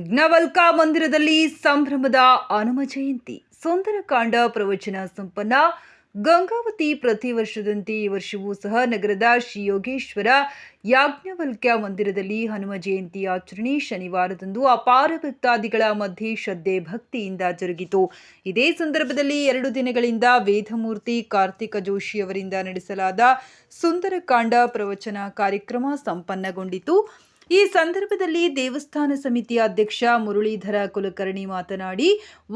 ಯಜ್ಞವಲ್ಕ ಮಂದಿರದಲ್ಲಿ ಸಂಭ್ರಮದ ಹನುಮ ಜಯಂತಿ ಸುಂದರಕಾಂಡ ಪ್ರವಚನ ಸಂಪನ್ನ ಗಂಗಾವತಿ. ಪ್ರತಿ ವರ್ಷದಂತೆ ಈ ವರ್ಷವೂ ಸಹ ನಗರದ ಶ್ರೀ ಯೋಗೇಶ್ವರ ಯಾಜ್ಞವಲ್ಕ್ಯ ಮಂದಿರದಲ್ಲಿ ಹನುಮ ಜಯಂತಿ ಆಚರಣೆ ಶನಿವಾರದಂದು ಅಪಾರ ಭಕ್ತಾದಿಗಳ ಮಧ್ಯೆ ಶ್ರದ್ಧೆ ಭಕ್ತಿಯಿಂದ ಜರುಗಿತು. ಇದೇ ಸಂದರ್ಭದಲ್ಲಿ 2 ದಿನಗಳಿಂದ ವೇದಮೂರ್ತಿ ಕಾರ್ತಿಕ ಜೋಶಿ ಅವರಿಂದ ನಡೆಸಲಾದ ಸುಂದರಕಾಂಡ ಪ್ರವಚನ ಕಾರ್ಯಕ್ರಮ ಸಂಪನ್ನಗೊಂಡಿತು. ಈ ಸಂದರ್ಭದಲ್ಲಿ ದೇವಸ್ಥಾನ ಸಮಿತಿಯ ಅಧ್ಯಕ್ಷ ಮುರಳೀಧರ ಕುಲಕರ್ಣಿ ಮಾತನಾಡಿ,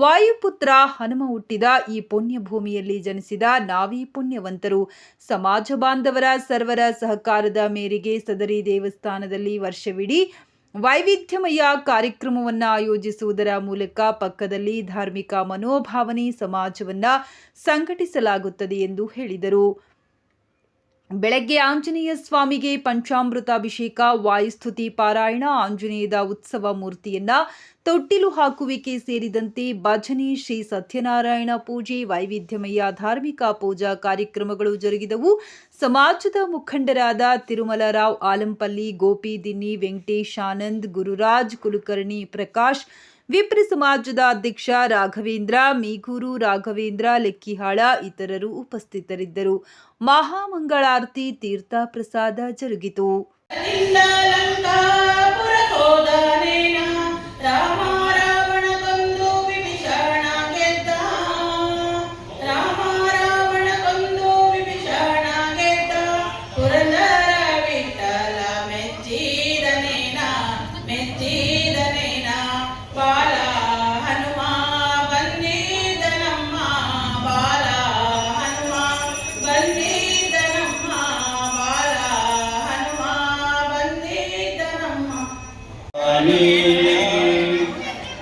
ವಾಯುಪುತ್ರ ಹನುಮ ಹುಟ್ಟಿದ ಈ ಪುಣ್ಯ ಭೂಮಿಯಲ್ಲಿ ಜನಿಸಿದ ನಾವೇ ಪುಣ್ಯವಂತರು. ಸಮಾಜ ಬಾಂಧವರ ಸರ್ವರ ಸಹಕಾರದ ಮೇರೆಗೆ ಸದರಿ ದೇವಸ್ಥಾನದಲ್ಲಿ ವರ್ಷವಿಡೀ ವೈವಿಧ್ಯಮಯ ಕಾರ್ಯಕ್ರಮವನ್ನು ಆಯೋಜಿಸುವುದರ ಮೂಲಕ ಪಕ್ಕದಲ್ಲಿ ಧಾರ್ಮಿಕ ಮನೋಭಾವನೆ ಸಮಾಜವನ್ನ ಸಂಘಟಿಸಲಾಗುತ್ತದೆ ಎಂದು ಹೇಳಿದರು. ಬೆಳಗ್ಗೆ ಆಂಜನೇಯ ಸ್ವಾಮಿಗೆ ಪಂಚಾಮೃತಾಭಿಷೇಕ, ವಾಯುಸ್ತುತಿ ಪಾರಾಯಣ, ಆಂಜನೇಯದ ಉತ್ಸವ ಮೂರ್ತಿಯನ್ನ ತೊಟ್ಟಿಲು ಹಾಕುವಿಕೆ ಸೇರಿದಂತೆ ಭಜನೆ, ಶ್ರೀ ಸತ್ಯನಾರಾಯಣ ಪೂಜೆ, ವೈವಿಧ್ಯಮಯ ಧಾರ್ಮಿಕ ಪೂಜಾ ಕಾರ್ಯಕ್ರಮಗಳು ಜರುಗಿದವು. ಸಮಾಜದ ಮುಖಂಡರಾದ ತಿರುಮಲರಾವ್ ಆಲಂಪಲ್ಲಿ, ಗೋಪಿ ದಿನ್ನಿ, ವೆಂಕಟೇಶ್ ಆನಂದ್, ಗುರುರಾಜ್ ಕುಲಕರ್ಣಿ, ಪ್ರಕಾಶ್, ವಿಪ್ರ ಸಮಾಜದ ಅಧ್ಯಕ್ಷ ರಾಘವೇಂದ್ರ ಮೀಗೂರು, ರಾಘವೇಂದ್ರ ಲೆಕ್ಕಿಹಾಳ ಇತರರು ಉಪಸ್ಥಿತರಿದ್ದರು. ಮಹಾಮಂಗಳಾರತಿ, ತೀರ್ಥ ಪ್ರಸಾದ ಜರುಗಿತು.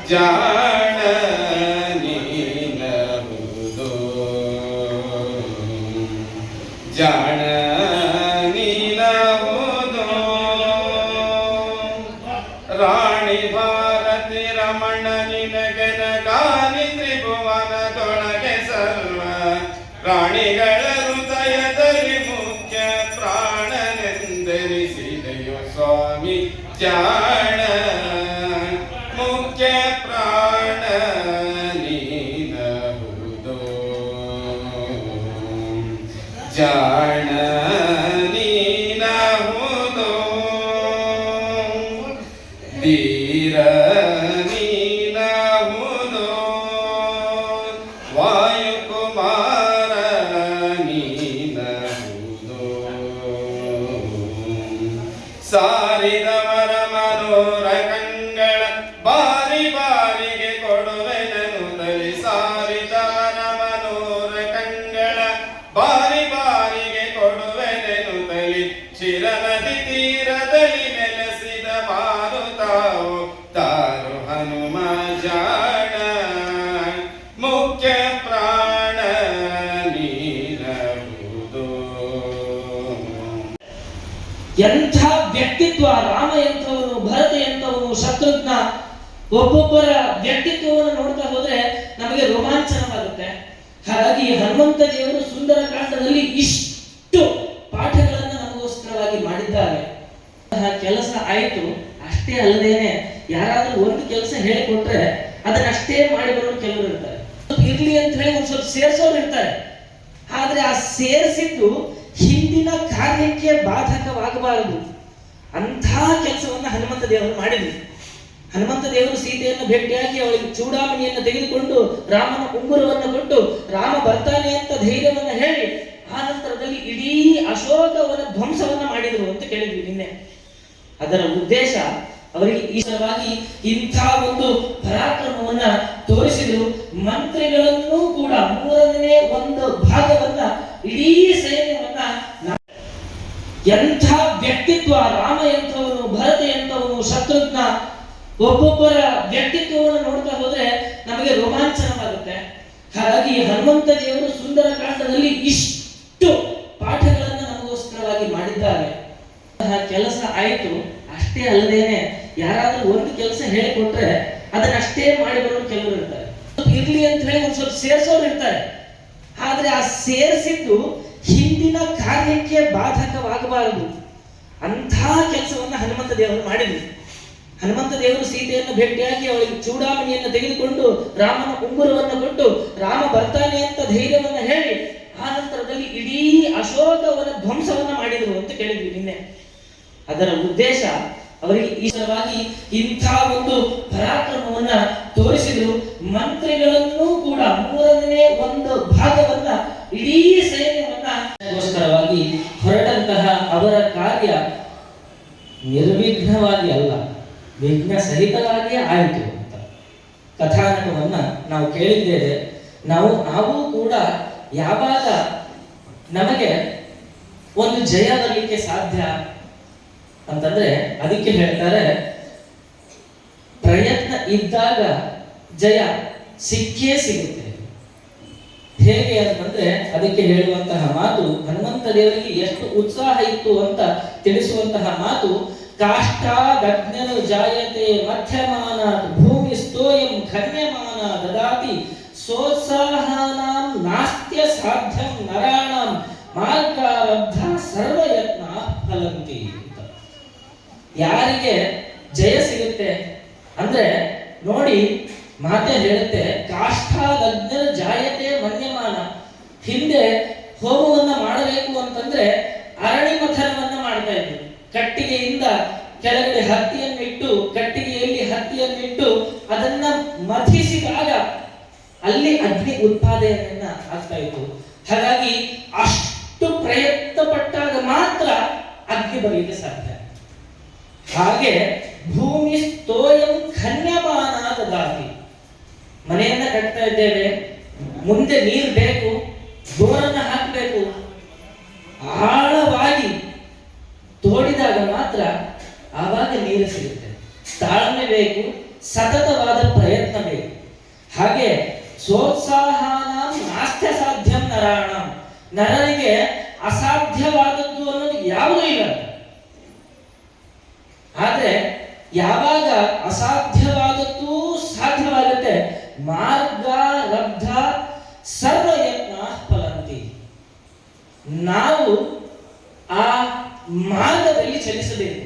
ಜಾಣ ನೀನಹುದು ಜಾಣ ನೀನಹುದು ರಾಣಿ ಭಾರತಿ ರಮಣ ನಿನಗನಗಾನಿ ತ್ರಿಭುವನದೊಳಗೆ ಸರ್ವ ರಾಣಿಗಳ ಹೃದಯದಲ್ಲಿ ಮುಖ್ಯ ಪ್ರಾಣನೆಂದೆನಿಸಿದೆಯೋ ಸ್ವಾಮಿ. ಜಾಣ ಮುಖ್ಯ ಪ್ರಾಣ ನೀನಹುದು ಜಾಣ ನೀನಹುದು ಧೀರ ನೀನಹುದು ವಾಯುಕುಮಾರ ನೀನಹುದು ಸಾರಿದವರ ಮನೋರ ಕಂಗಳ ಬಾರಿ ಬಾರಿಗೆ ಕೊಡುವೆನನು ತಲಿ. ಸಾರಿದವರ ಮನೋರ ಕಂಗಳ ಬಾರಿ ಬಾರಿಗೆ ಕೊಡುವೆನನು ತಲಿ. ಶಿರನದಿ ತೀರದಲ್ಲಿ ನೆಲೆಸಿದ ಮಾರುತಾವು ತಾರು ಹನುಮ ಜಾಣ ಮುಖ್ಯ ಪ್ರಾಣ ನೀನಹುದು. ಎಂಥ ವ್ಯಕ್ತಿತ್ವ! ರಾಮ ಎಂಥವನು, ಭರತ ಎಂಥವನು, ಶತ್ರುಘ್ನ, ಒಬ್ಬೊಬ್ಬರ ವ್ಯಕ್ತಿತ್ವವನ್ನು ನೋಡ್ತಾ ಹೋದ್ರೆ ನಮಗೆ ರೋಮಾಂಚನವಾಗುತ್ತೆ. ಹಾಗಾಗಿ ಹನುಮಂತ ದೇವರು ಸುಂದರಕಾಂಡದಲ್ಲಿ ಇಷ್ಟು ಪಾಠಗಳನ್ನು ನಮಗೋಸ್ಕರವಾಗಿ ಮಾಡಿದ್ದಾರೆ. ಕೆಲಸ ಆಯಿತು ಅಷ್ಟೇ ಅಲ್ಲದೇನೆ ಯಾರಾದ್ರೂ ಒಂದು ಕೆಲಸ ಹೇಳಿಕೊಟ್ರೆ ಅದನ್ನಷ್ಟೇ ಮಾಡಿ ಬರೋರು ಕೆಲವರು ಇರ್ತಾರೆ. ಇರ್ಲಿ ಅಂತ ಹೇಳಿ ಒಂದ್ ಸ್ವಲ್ಪ ಸೇರಿಸೋರು ಇರ್ತಾರೆ. ಆದ್ರೆ ಆ ಸೇರಿಸಿದ್ದು ಹಿಂದಿನ ಕಾರ್ಯಕ್ಕೆ ಬಾಧಕವಾಗಬಾರದು ಅಂಥ ಕೆಲಸವನ್ನ ಹನುಮಂತ ದೇವರು ಮಾಡಿದ್ರು. ಹನುಮಂತ ದೇವರು ಸೀತೆಯನ್ನು ಭೇಟಿಯಾಗಿ ಅವಳಿಗೆ ಚೂಡಾಮಣಿಯನ್ನು ತೆಗೆದುಕೊಂಡು ರಾಮನ ಉಂಗುರವನ್ನು ಕೊಟ್ಟು ರಾಮ ಬರ್ತಾನೆ ಅಂತ ಧೈರ್ಯವನ್ನ ಹೇಳಿ ಆ ನಂತರದಲ್ಲಿ ಇಡೀ ಅಶೋಕವನ ಧ್ವಂಸವನ್ನ ಮಾಡಿದರು ಅಂತ ಕೇಳಿದ್ವಿ ನಿನ್ನೆ. ಅದರ ಉದ್ದೇಶ ಅವರಿಗೆ ಈಶ್ವರವಾಗಿ ಇಂಥ ಒಂದು ಪರಾಕ್ರಮವನ್ನ ತೋರಿಸಿದ್ರು. ಮಂತ್ರಿಗಳನ್ನೂ ಕೂಡ 3ನೇ ಒಂದು ಭಾಗವನ್ನ ಇಡೀ ಸೈನ್ಯವನ್ನ ಎಂಥ ವ್ಯಕ್ತಿತ್ವ! ರಾಮ ಎಂಥವನು, ಭರತ ಎಂಥವನು, ಶತ್ರುಘ್ನ, ಒಬ್ಬೊಬ್ಬರ ವ್ಯಕ್ತಿತ್ವವನ್ನು ನೋಡ್ತಾ ಹೋದ್ರೆ ನಮಗೆ ರೋಮಾಂಚನವಾಗುತ್ತೆ. ಹಾಗಾಗಿ ಹನುಮಂತ ದೇವರು ಸುಂದರಕಾಂಡದಲ್ಲಿ ಇಷ್ಟು ಪಾಠಗಳನ್ನು ನಮಗೋಸ್ಕರವಾಗಿ ಮಾಡಿದ್ದಾರೆ. ಕೆಲಸ ಆಯಿತು ಅಷ್ಟೇ ಅಲ್ಲದೇನೆ ಯಾರಾದ್ರೂ ಒಂದು ಕೆಲಸ ಹೇಳಿಕೊಟ್ರೆ ಅದನ್ನಷ್ಟೇ ಮಾಡಿ ಬರೋರು ಕೆಲವರು ಇರ್ತಾರೆ. ಇರ್ಲಿ ಅಂತ ಹೇಳಿ ಒಂದ್ ಸ್ವಲ್ಪ ಸೇರಿಸೋರು ಇರ್ತಾರೆ. ಆದ್ರೆ ಆ ಸೇರಿಸಿದ್ದು ಹಿಂದಿನ ಕಾರ್ಯಕ್ಕೆ ಬಾಧಕವಾಗಬಾರದು ಅಂಥ ಕೆಲಸವನ್ನ ಹನುಮಂತ ದೇವರು ಮಾಡಿದ್ರು. ಹನುಮಂತ ದೇವರು ಸೀತೆಯನ್ನು ಭೇಟಿಯಾಗಿ ಅವಳಿಗೆ ಚೂಡಾಮಣಿಯನ್ನು ತೆಗೆದುಕೊಂಡು ರಾಮನ ಉಂಗುರವನ್ನು ಕೊಟ್ಟು ರಾಮ ಬರ್ತಾನೆ ಅಂತ ಧೈರ್ಯವನ್ನ ಹೇಳಿ ಆ ನಂತರದಲ್ಲಿ ಇಡೀ ಅಶೋಕವನ ಧ್ವಂಸವನ್ನ ಮಾಡಿದರು ಅಂತ ಕೇಳಿದ್ವಿ ನಿನ್ನೆ. ಅದರ ಉದ್ದೇಶ ಅವರಿಗೆ ಈಶ್ವರವಾಗಿ ಇಂಥ ಒಂದು ಪರಾಕ್ರಮವನ್ನ ತೋರಿಸಿದ್ರು. ಮಂತ್ರಿಗಳನ್ನೂ ಕೂಡ 3ನೇ ಒಂದು ಭಾಗವನ್ನ ಇಡೀ ಸೈನ್ಯವನ್ನಗೋಸ್ಕರವಾಗಿ ಹೊರಟಂತಹ ಅವರ ಕಾರ್ಯ ನಿರ್ವಿಘ್ನವಾಗಿ ಅಲ್ಲ, ವಿಘ್ನ ಸಹಿತವಾಗಿಯೇ ಆಯಿತು ಅಂತ ಕಥಾನಕವನ್ನ ನಾವು ಕೇಳಿದ್ದೇವೆ. ನಾವು ಕೂಡ ಯಾವಾಗ ನಮಗೆ ಒಂದು ಜಯ ಬರಲಿಕ್ಕೆ ಸಾಧ್ಯ ಅಂತಂದ್ರೆ ಅದಕ್ಕೆ ಹೇಳ್ತಾರೆ, ಪ್ರಯತ್ನ ಇದ್ದಾಗ ಜಯ ಸಿಕ್ಕೇ ಸಿಗುತ್ತೆ. ಹೇಗೆ ಅಂತಂದ್ರೆ ಅದಕ್ಕೆ ಹೇಳುವಂತಹ ಮಾತು, ಹನುಮಂತ ದೇವರಿಗೆ ಎಷ್ಟು ಉತ್ಸಾಹ ಇತ್ತು ಅಂತ ತಿಳಿಸುವಂತಹ ಮಾತು, ಕಾಷ್ಟಾದಜ್ಞನು ಜಾಯತೆ ಮಧ್ಯಮಾನ ಭೂಮಿ ಸ್ತೋಯಂ ಧನ್ಯಮಾನ ದದಾತಿ ಸೋತ್ಸಾಹಾನಾಂ ನಾಸ್ತ್ಯ ಸಾಧ್ಯಂ ನರಾಣಾಂ ಮಾರ್ಗಾರಬ್ಧ ಸರ್ವಯತ್ನ ಫಲಂತಿ. ಯಾರಿಗೆ ಜಯ ಸಿಗುತ್ತೆ ಅಂದ್ರೆ ನೋಡಿ ಮಾತೆ ಹೇಳುತ್ತೆ, ಕಾಷ್ಟಾದಜ್ಞ ಜಾಯತೆ ಮನ್ಯಮಾನ. ಹಿಂದೆ ಹೋಮವನ್ನ ಮಾಡಬೇಕು ಅಂತಂದ್ರೆ ಅರಣಿ ಮಥನವನ್ನ ಮಾಡ್ತಾ ಇದ್ರು. ಕಟ್ಟಿಗೆಯಿಂದ ಕೆಳಗಡೆ ಹತ್ತಿಯನ್ನಿಟ್ಟು ಕಟ್ಟಿಗೆಯಲ್ಲಿ ಹತ್ತಿಯನ್ನಿಟ್ಟು ಅದನ್ನ ಮಥಿಸಿದಾಗ ಅಲ್ಲಿ ಅಗ್ನಿ ಉತ್ಪಾದನೆಯನ್ನ ಆಗ್ತಾ ಇತ್ತು. ಹಾಗಾಗಿ ಅಷ್ಟು ಪ್ರಯತ್ನ ಪಟ್ಟಾಗ ಮಾತ್ರ ಅಗ್ನಿ ಬರಲಿಕ್ಕೆ ಸಾಧ್ಯ. ಹಾಗೆ ಭೂಮಿ ಸ್ತೋಯಂ ಖನ್ಯಮಾನ ದದಾತಿ. ಮನೆಯನ್ನ ಕಟ್ತಾ ಇದ್ದೇವೆ, ಮುಂದೆ ನೀರು ಬೇಕು, ಬೋರನ್ನ ಹಾಕಬೇಕು, ಆಳವಾಗಿ ತೋಡಿದಾಗ ಮಾತ್ರ ಆವಾಗ ನೀರು ಸಿಗುತ್ತೆ. ತಾಳ್ಮೆ ಬೇಕು, ಸತತವಾದ ಪ್ರಯತ್ನ ಬೇಕು. ಹಾಗೆ ಸೋತ್ಸಾಹಾನ ನಾಸ್ತ್ಯ ಸಾಧ್ಯಂ ನರಾಣಂ. ನರನಿಗೆ ಅಸಾಧ್ಯವಾದದ್ದು ಅನ್ನೋದು ಯಾವುದೂ ಇಲ್ಲ. ಆದ್ರೆ ಯಾವಾಗ ಅಸಾಧ್ಯವಾದದ್ದು ಸಾಧ್ಯವಾಗುತ್ತೆ, ಮಾರ್ಗ ಲಬ್ಧ ಸರ್ವಯತ್ನ ಫಲಂತಿ. ನಾವು ಆ ಮಾರ್ಗದಲ್ಲಿ ಚಲಿಸಬೇಕು.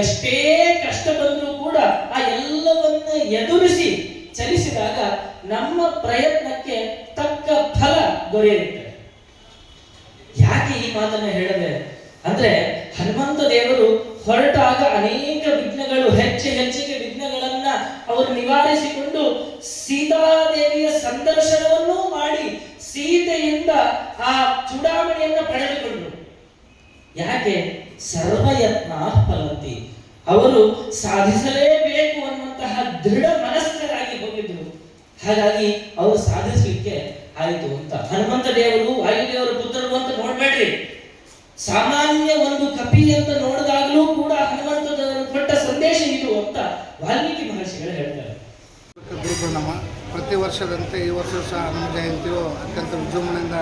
ಎಷ್ಟೇ ಕಷ್ಟ ಬಂದರೂ ಕೂಡ ಆ ಎಲ್ಲವನ್ನ ಎದುರಿಸಿ ಚಲಿಸಿದಾಗ ನಮ್ಮ ಪ್ರಯತ್ನಕ್ಕೆ ತಕ್ಕ ಫಲ ದೊರೆಯುತ್ತೆ. ಯಾಕೆ ಈ ಮಾತನ್ನ ಹೇಳದೆ ಅಂದ್ರೆ, ಹನುಮಂತ ದೇವರು ಹೊರಟಾಗ ಅನೇಕ ವಿಘ್ನಗಳು, ಹೆಚ್ಚಿಗೆ ವಿಘ್ನಗಳನ್ನ ಅವರು ನಿವಾರಿಸಿಕೊಂಡು ಸೀತಾದೇವಿಯ ಸಂದರ್ಶನವನ್ನೂ ಮಾಡಿ ಸೀತೆಯಿಂದ ಆ ಚೂಡಾಮಣಿಯನ್ನ ಪಡೆದುಕೊಂಡರು. ಯಾಕೆ? ಸರ್ವಯತ್ನ ಫಲಂತಿ. ಅವರು ಸಾಧಿಸಲೇಬೇಕು ಅನ್ನುವಂತಹ ದೃಢ ಮನಸ್ಕರಾಗಿ ಹೋಗಿದ್ರು. ಹಾಗಾಗಿ ಅವರು ಸಾಧಿಸಲಿಕ್ಕೆ ಆಯಿತು ಅಂತ. ಹನುಮಂತ ದೇವರು ವಾಯುದೇವರ ಪುತ್ರರು ಅಂತ ನೋಡ್ಬೇಡ್ರಿ, ಸಾಮಾನ್ಯ ಒಂದು ಕಪಿ ಅಂತ ನೋಡಿದಾಗಲೂ ಕೂಡ ಹನುಮಂತ ದೇವರು ಕೊಟ್ಟ ಸಂದೇಶ ಇದು ಅಂತ ವಾಲ್ಮೀಕಿ ಮಹರ್ಷಿಗಳು ಹೇಳ್ತಾರೆ. ಗುರುಪೂರ್ಣಮ ಪ್ರತಿ ವರ್ಷದಂತೆ ಈ ವರ್ಷ ಸಹ ಹನುಮ ಜಯಂತಿಯು ಅತ್ಯಂತ ವಿಜೃಂಭಣೆಯಿಂದ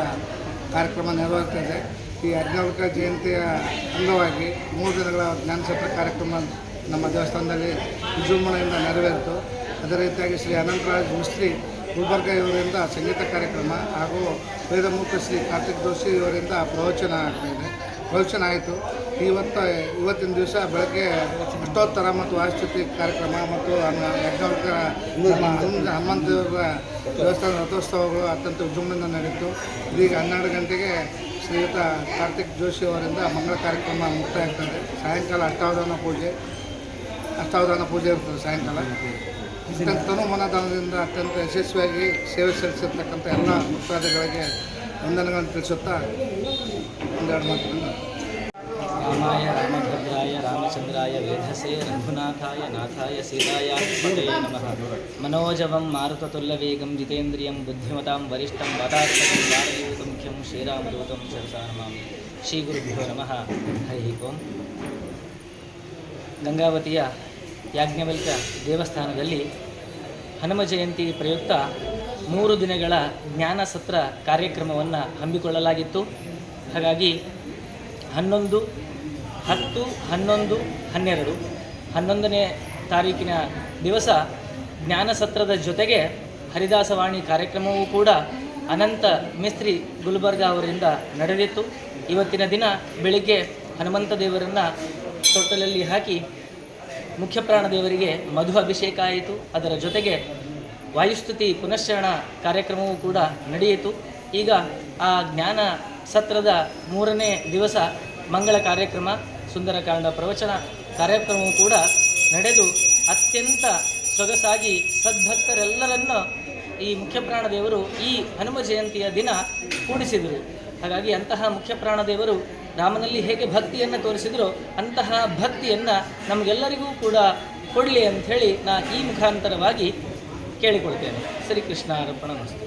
ಕಾರ್ಯಕ್ರಮ ನೆರವೇರುತ್ತದೆ. ಈ ಅಜ್ಞಾವಕ ಜಯಂತಿಯ ಅಂಗವಾಗಿ 3 ದಿನಗಳ ಜ್ಞಾನಸತ್ರ ಕಾರ್ಯಕ್ರಮ ನಮ್ಮ ದೇವಸ್ಥಾನದಲ್ಲಿ ವಿಜೃಂಭಣೆಯಿಂದ ನೆರವೇರಿತು. ಅದೇ ರೀತಿಯಾಗಿ ಶ್ರೀ ಅನಂತರಾಜ್ ಮಿಸ್ತ್ರಿ ಗುಲ್ಬರ್ಗ ಇವರಿಂದ ಸಂಗೀತ ಕಾರ್ಯಕ್ರಮ ಹಾಗೂ ವೇದಮೂರ್ತಿ ಶ್ರೀ ಕಾರ್ತಿಕ್ ಜೋಶಿ ಇವರಿಂದ ಪ್ರವಚನ ಆಯಿತು. ಇವತ್ತಿನ ದಿವಸ ಬೆಳಗ್ಗೆ ಅಷ್ಟೋತ್ತರ ಮತ್ತು ವಾಸ್ತುತಿ ಕಾರ್ಯಕ್ರಮ ಮತ್ತು ಯಜ್ಞವರ್ಗರ ಹನುಮಂತ ದೇವರ ದೇವಸ್ಥಾನ ರಥೋತ್ಸವಗಳು ಅತ್ಯಂತ ವಿಜೃಂಭಣೆಯಿಂದ ನಡೆಯಿತು. ಇದೀಗ 12 ಗಂಟೆಗೆ ಶ್ರೀಯುತ ಕಾರ್ತಿಕ್ ಜೋಶಿ ಅವರಿಂದ ಮಂಗಳ ಕಾರ್ಯಕ್ರಮ ಮುಕ್ತಾಯ ಆಗ್ತದೆ. ಸಾಯಂಕಾಲ ಅಷ್ಟಾವಧಾನ ಪೂಜೆ ಇರ್ತದೆ. ಸಾಯಂಕಾಲ ಅತ್ಯಂತ ತನುಮನದಾನದಿಂದ ಅತ್ಯಂತ ಯಶಸ್ವಿಯಾಗಿ ಸೇವೆ ಸಲ್ಲಿಸಿರ್ತಕ್ಕಂಥ ಎಲ್ಲ ಭಕ್ತಾದಿಗಳಿಗೆ ವಂದನೆಗಳನ್ನು ತಿಳಿಸುತ್ತಾ ಒಂದೆರಡು ಮಾತುಗಳನ್ನು. ರಾಮಾಯ ರಾಮಭದ್ರಾಯ ರಾಮಚಂದ್ರಾಯ ವೇಧಸೇ ರಘುನಾಥಾಯ ನಾಥಾಯ ಸೀತಾಯ ಪತಯೇ ನಮಃ. ಮನೋಜವಂ ಮಾರುತತುಲ್ಯವೇಗಂ ಜಿತೇಂದ್ರಿಯಂ ಬುದ್ಧಿಮತಾಂ ವರಿಷ್ಠಂ ವಾತಾತ್ಮಕಂ ವಾರಯೂತಂ ಮುಖ್ಯಂ ಶ್ರೀರಾಮದೂತಂ ಶಿರಸಾ ನಮಾಮಿ. ಶ್ರೀ ಗುರುಭ್ಯೋ ನಮಃ. ಹರಿ ಓಂ. ಗಂಗಾವತಿಯ ಯಾಜ್ಞವಲ್ಕ ದೇವಸ್ಥಾನದಲ್ಲಿ ಹನುಮ ಜಯಂತಿ ಪ್ರಯುಕ್ತ 3 ದಿನಗಳ ಜ್ಞಾನ ಸತ್ರ ಕಾರ್ಯಕ್ರಮವನ್ನು ಹಮ್ಮಿಕೊಳ್ಳಲಾಗಿತ್ತು. ಹಾಗಾಗಿ 11, 10, 11, 12 11ನೇ ತಾರೀಕಿನ ದಿವಸ ಜ್ಞಾನ ಸತ್ರದ ಜೊತೆಗೆ ಹರಿದಾಸವಾಣಿ ಕಾರ್ಯಕ್ರಮವೂ ಕೂಡ ಅನಂತ ಮಿಸ್ತ್ರಿ ಗುಲ್ಬರ್ಗ ಅವರಿಂದ ನಡೆದಿತ್ತು. ಇವತ್ತಿನ ದಿನ ಬೆಳಿಗ್ಗೆ ಹನುಮಂತ ದೇವರನ್ನು ತೊಟ್ಟಲಲ್ಲಿ ಹಾಕಿ ಮುಖ್ಯ ಪ್ರಾಣದೇವರಿಗೆ ಮಧು ಅಭಿಷೇಕ ಆಯಿತು. ಅದರ ಜೊತೆಗೆ ವಾಯುಸ್ತುತಿ ಪುನಶ್ಚರಣ ಕಾರ್ಯಕ್ರಮವೂ ಕೂಡ ನಡೆಯಿತು. ಈಗ ಆ ಜ್ಞಾನ ಸತ್ರದ 3ನೇ ದಿವಸ ಮಂಗಳ ಕಾರ್ಯಕ್ರಮ, ಸುಂದರಕಾಂಡ ಪ್ರವಚನ ಕಾರ್ಯಕ್ರಮವೂ ಕೂಡ ನಡೆದು ಅತ್ಯಂತ ಸೊಗಸಾಗಿ ಸದ್ಭಕ್ತರೆಲ್ಲರನ್ನು ಈ ಮುಖ್ಯ ಪ್ರಾಣದೇವರು ಈ ಹನುಮ ಜಯಂತಿಯ ದಿನ ಕೂಡಿಸಿದರು. ಹಾಗಾಗಿ ಅಂತಹ ಮುಖ್ಯ ಪ್ರಾಣದೇವರು ರಾಮನಲ್ಲಿ ಹೇಗೆ ಭಕ್ತಿಯನ್ನು ತೋರಿಸಿದರೋ ಅಂತಹ ಭಕ್ತಿಯನ್ನು ನಮಗೆಲ್ಲರಿಗೂ ಕೂಡ ಕೊಡಲಿ ಅಂಥೇಳಿ ನಾನು ಈ ಮುಖಾಂತರವಾಗಿ ಕೇಳಿಕೊಳ್ತೇನೆ. ಶ್ರೀಕೃಷ್ಣ ಅರ್ಪಣ ಮಸ್ತು.